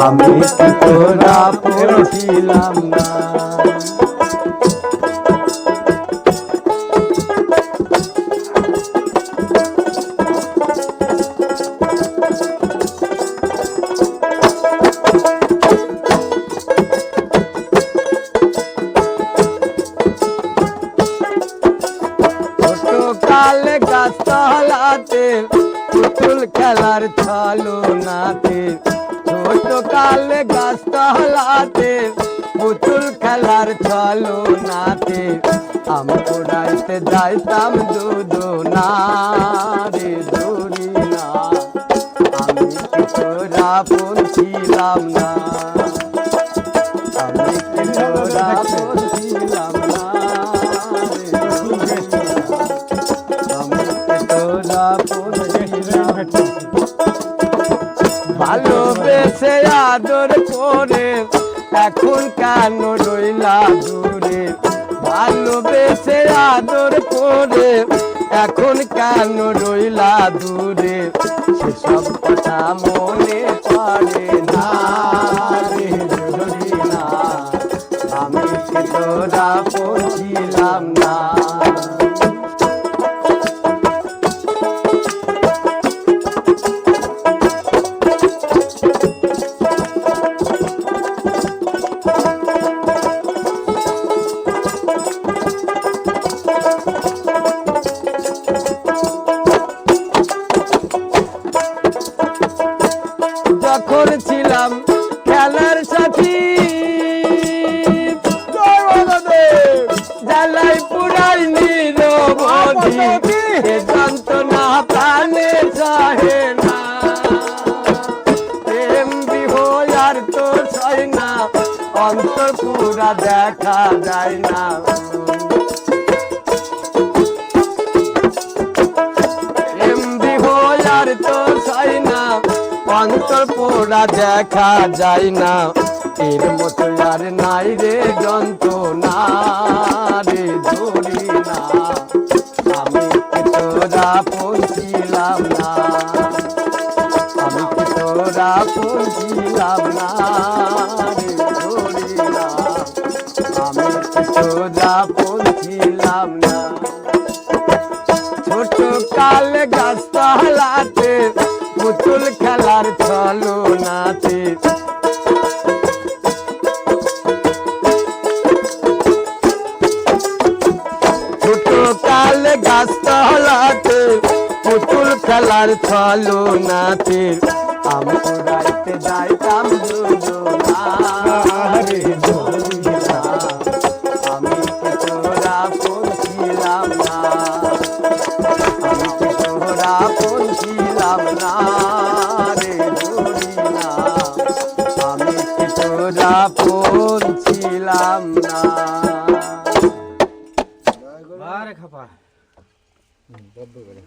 আমি কি তোরা পড়ছিলাম না। কালে গাছতলাতে পুতুল খেলার ছলনাতে, ছোট কালে গাছতলাতে পুতুল খেলার ছলনাতে, আম কুড়াইতে যাইতাম দুদনা রে দূরি না। আমি কি তোরা পড়ছিলাম না, আমি কি তোরা পড়ছিলাম না। ভালোবেসে আদর করে এখন কেন রইলা দূরে, ভালোবেসে আদর করে এখন কেন রইলা দূরে, সেসব কথা মনে পড়ে না রে ধরি না। আমি কি তোরা পড়ছিলাম না। যখন ছিলাম খেলার সাথী, জ্বালাই পুরাই নিরবধি, যন্ত্রণা প্রাণে সহে না। প্রেম বিহয় আর তো সয় না, অন্তর পুরা দেখা যায় না। প্রেম বিহয় আর তো সয় না, অন্তর পোড়া দেখা যায় না। এর মতো আর নাই রে যন্ত্রণা রে ধরি না। আমি কি তোরা পড়ছিলাম না, আমি কি তোরা পড়ছিলাম না রে ধরি না। আমি কি তোরা পড়ছিলাম না। ছোট কালে গাছতলাতে পুতুল খেলার ছলনাতে, ছোট কালে গাছতলাতে পুতুল খেলার ছলনাতে, আম কুড়াইতে যাইতাম দুদনা রে ধরি না। আমি কি তোরা পড়ছিলাম না, আমি কি তোরা পড়ছিলাম না রে ধরি না। আমি কি তোরা পড়ছিলাম না। আরে খাপা বদ্ধ করে